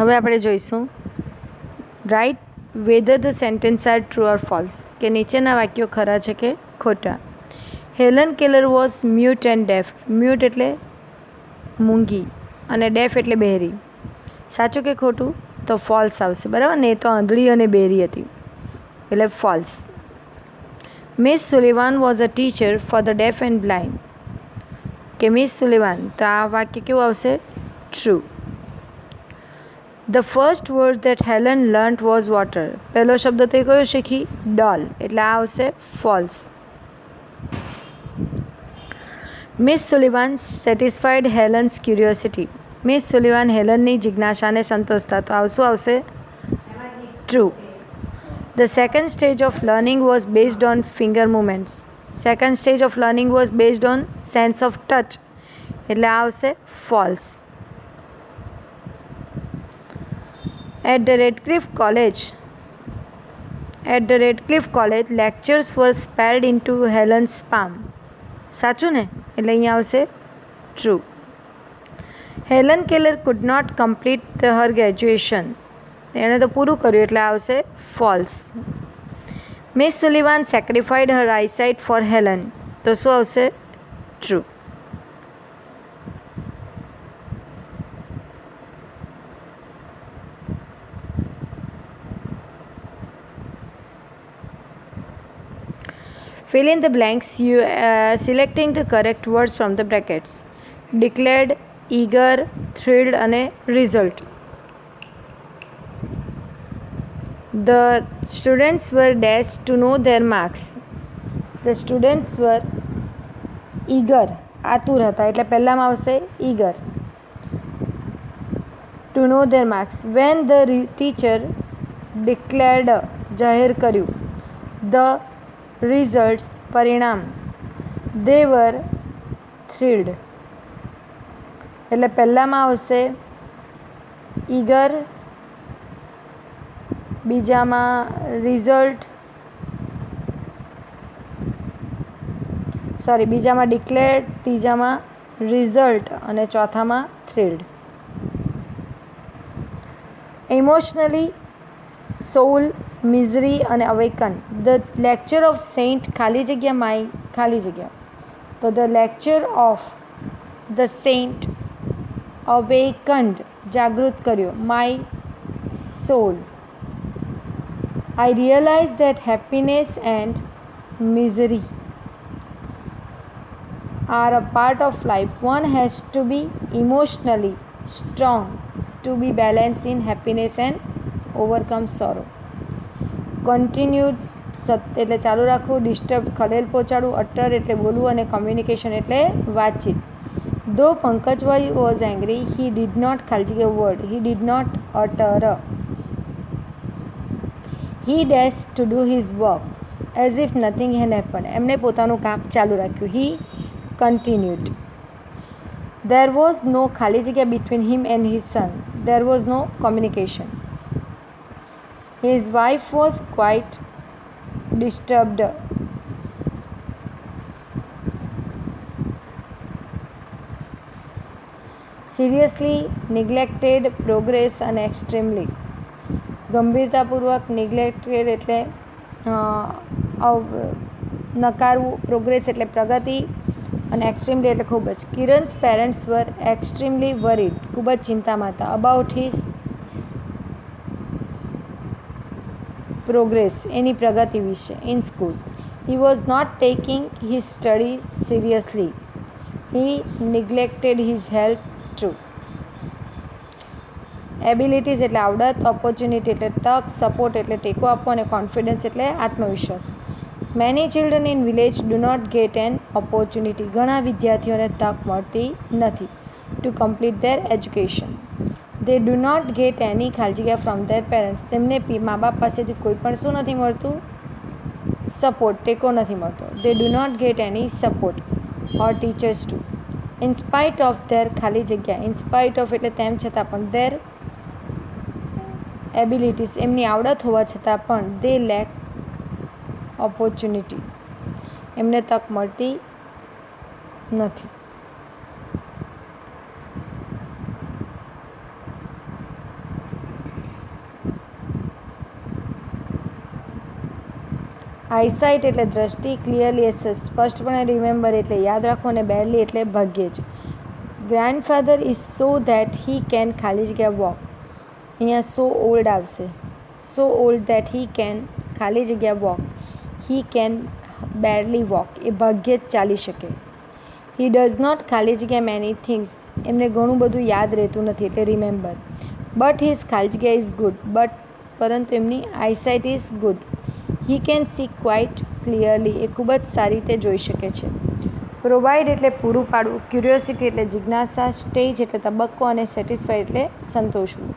હવે આપણે જોઈશું right whether the sentence are true or false, કે નીચેના વાક્યો ખરા છે કે ખોટા. Helen Keller was mute and deaf. Mute એટલે મૂંગી અને ડેફ એટલે બહેરી. સાચું કે ખોટું? તો ફોલ્સ આવશે, બરાબર ને. એ તો આંધળી અને બહેરી હતી એટલે false. Miss Sullivan was a teacher for the deaf and blind, કે મિસ સુલિવાન, તો આ વાક્ય કેવું આવશે? True. The first word that Helen learnt was water. પહેલો શબ્દ તો એ કયો શીખી? ડોલ, એટલે આ આવશે false. Miss Sullivan satisfied Helen's curiosity. Miss Sullivan હેલનની જિજ્ઞાસાને સંતોષતા, તો આવશું આવશે true. The second stage of learning was based on finger movements. Second stage of learning was based on sense of touch, એટલે આ આવશે false. At the Redcliffe College, lectures were spelled into Helen's palm. સાચું ને? એટલે અહીંયા આવશે true. Helen Keller could not complete her graduation. એણે તો પૂરું કર્યું એટલે આવશે false. Miss Sullivan sacrificed her eyesight for Helen. તો શું આવશે? True. Fill in the blanks, selecting the correct words from the brackets. Declared, eager, thrilled અને result. The students were dashed to know their marks. The students were eager, આતુર હતા એટલે પહેલામાં આવશે eager. To know their marks. When the teacher declared, જાહેર કર્યું, the results, પરિણામ, they were thrilled, એટલે પહેલામાં આવશે eager, બીજામાં result, બીજામાં declared, ત્રીજામાં result અને ચોથામાં thrilled. Emotionally, soul, misery અને awaken. The lecture of Saint ખાલી જગ્યા my ખાલી જગ્યા, તો the lecture of the saint awakened, જાગૃત કર્યો, my soul. I realized that happiness and misery are a part of life. One has to be emotionally strong to be balanced in happiness and overcome sorrow. Continued, એટલે ચાલુ રાખવું, disturb ખલેલ પહોંચાડવું, utter એટલે બોલવું અને કમ્યુનિકેશન એટલે વાતચીત. ધો પંકજભાઈ was angry, he did not ખાલી જગ્યા word, he did not utter. He dash to do his work as if nothing had happen. એમણે પોતાનું કામ ચાલુ રાખ્યું. હી કન્ટિન્યુડ. દેર વોઝ નો ખાલી જગ્યા between him and his son. There was no communication. His wife was quite disturbed. Seriously neglected progress and extremely. ગંભીરતાપૂર્વક neglected એટલે નકારવું, progress એટલે પ્રગતિ અને extremely એટલે ખૂબ જ. કિરણ's parents were extremely worried, ખૂબ જ ચિંતામાં હતા, about his progress, એની પ્રગતિ વિશે. In school, he was not taking his studies seriously. He neglected his health too. Abilities એટલે આવડત, opportunity એટલે તક, support એટલે ટેકો આપવો અને confidence એટલે આત્મવિશ્વાસ. Many children in village do not get an opportunity. ઘણા વિદ્યાર્થીઓને તક મળતી નથી to complete their education. They do not get any ખાલી જગ્યા from their parents. તેમને મા બાપ પાસેથી કોઈ પણ શું નથી મળતું? સપોર્ટ, ટેકો નથી મળતો. They do not get any support or teachers too. In spite of their ખાલી જગ્યા, in spite of એટલે તેમ છતાં પણ, their abilities એમની આવડત હોવા છતાં પણ, they lack opportunity એમને તક મળતી નથી. આઈસાઇટ એટલે દ્રષ્ટિ, ક્લિયરલી એટલે સ્પષ્ટપણે, રિમેમ્બર એટલે યાદ રાખવું અને બેરલી એટલે ભાગ્યે જ. Grandfather is so that he can ખાલી જગ્યા વોક. અહીંયા સો ઓલ્ડ આવશે. So old that he can ખાલી જગ્યા walk. He can barely walk એ ભાગ્યે જ ચાલી શકે. હી ડઝ નોટ ખાલી જગ્યા મેની થિંગ્સ એમને ઘણું બધું યાદ રહેતું નથી એટલે રિમેમ્બર. બટ હિઝ ખાલી જગ્યા ઇઝ ગુડ પરંતુ એમની eyesight is good. He can see quite clearly એ ખૂબ જ સારી રીતે જોઈ શકે છે. પ્રોવાઈડ એટલે પૂરું પાડવું, ક્યુરિયોસિટી એટલે જિજ્ઞાસા, સ્ટેજ એટલે તબક્કો અને સેટિસ્ફાઈડ એટલે સંતોષવું.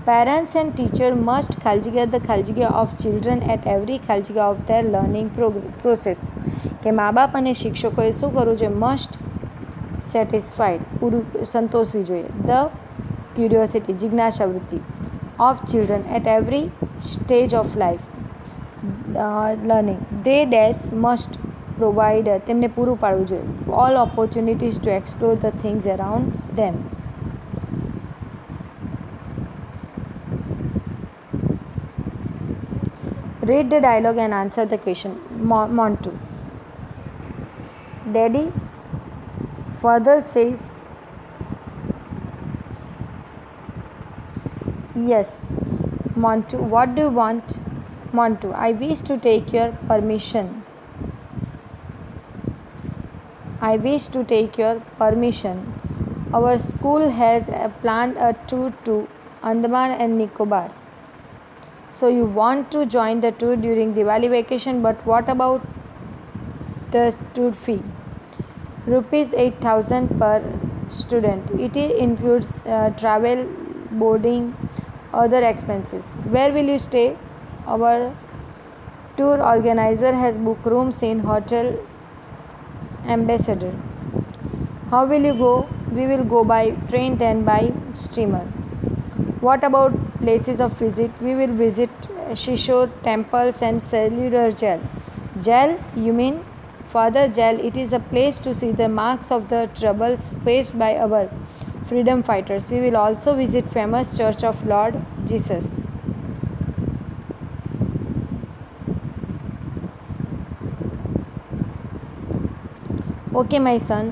પેરેન્ટ્સ એન્ડ ટીચર મસ્ટ ખાલી જગ્યા ધ ખાલી જગ્યા ઓફ ચિલ્ડ્રન એટ એવરી ખાલી જગ્યા ઓફ ધેર લર્નિંગ પ્રોસેસ કે મા બાપ અને શિક્ષકોએ શું કરવું જોઈએ? મસ્ટ સેટિસ્ફાઈડ પૂરું સંતોષવી જોઈએ. ધ ક્યુરિયોસિટી જિજ્ઞાસા વૃત્તિ of children at every stage of life learning. They dash must provide તેમને પૂરું પાડવું જોઈએ. All opportunities to explore the things around them. Read the dialogue and answer the question. Montu. Daddy, father says yes. Montu, what do you want? Montu, I wish to take your permission. I wish to take your permission. Our school has planned a tour to Andaman and Nicobar. So you want to join the tour during Diwali vacation, but what about the tour fee? Rupees 8,000 per student. It includes travel, boarding, other expenses. Where will you stay? Our tour organizer has booked rooms in Hotel Ambassador. How will you go? We will go by train, then by steamer. What about places of visit? We will visit Shishore temples and cellular jail. Jail? You mean? Father, jail, it is a place to see the marks of the troubles faced by our freedom fighters. We will also visit famous Church of Lord Jesus. Okay, my son.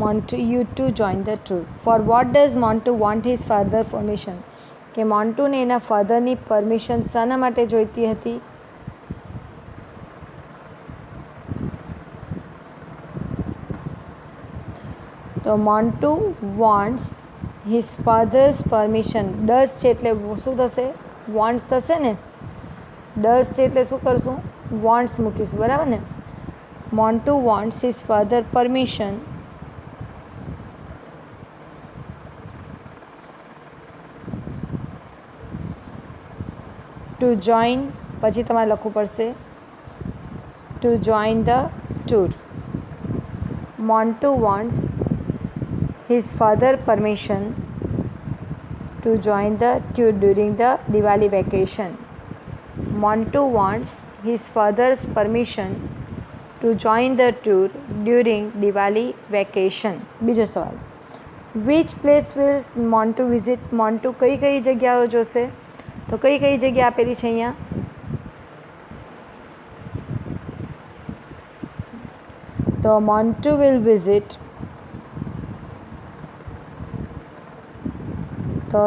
Montu, you too join the tour. For what does Montu want his father permission? કે મોન્ટુને એના ફાધરની permission શાના માટે જોઈતી હતી? તો Montu wants his father's permission. Does છે એટલે શું થશે? વોન્ટ્સ થશે ને. ડઝ છે એટલે શું કરશું? વોન્ટ્સ મૂકીશું, બરાબર ને. Montu wants his father permission to join, પછી તમારે લખવું પડશે to join the tour. Montu wants his father permission to join the tour during the Diwali vacation. Montu wants his father's permission to join the tour during Diwali vacation. બીજો સવાલ. Which place will Montu visit? Montu કઈ કઈ જગ્યાઓ જોશે? તો કઈ કઈ જગ્યા આપેલી છે અહીંયા? તો મોન્ટુ વિલ વિઝિટ, તો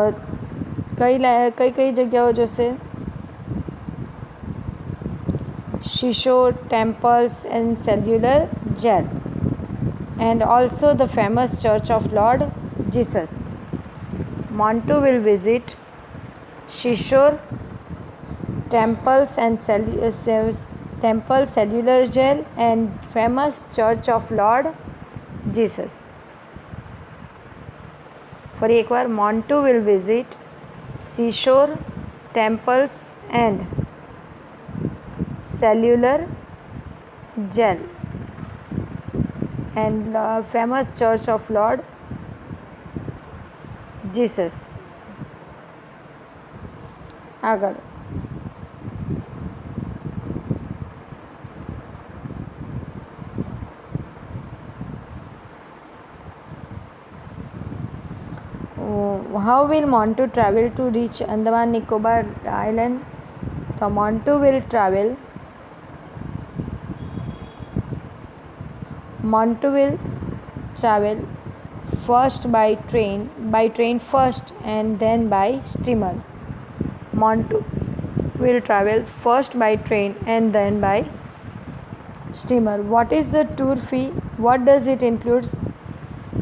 કઈ કઈ જગ્યાઓ જોશે? Shishore temples and cellular jail, and also the famous Church of Lord Jesus. Montu will visit Shishore temples and temple, cellular jail, and famous Church of Lord Jesus. ફરી એકવાર. Montu will visit Shishore temples and cellular jail and famous Church of Lord Jesus. આગળ. How will Montu travel to reach Andaman Nicobar Island? So Montu will travel Montu will travel first by train first and then by steamer. Montu will travel first by train and then by steamer. What is the tour fee? What does it includes?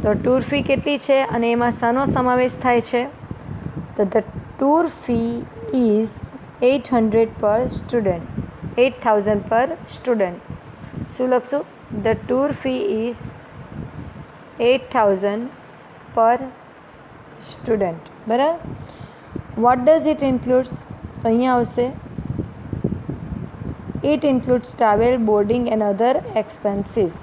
તો tour fee કેટલી છે અને એમાં શાનો સમાવેશ થાય છે? તો the tour fee is 800 પર સ્ટુડન્ટ. 8000 પર સ્ટુડન્ટ. શું લખશું? ધ ટૂર ફી ઇઝ 8000 પર સ્ટુડન્ટ. બરાબર. What does it includes? તો અહીંયા આવશે it includes travel, boarding and other expenses.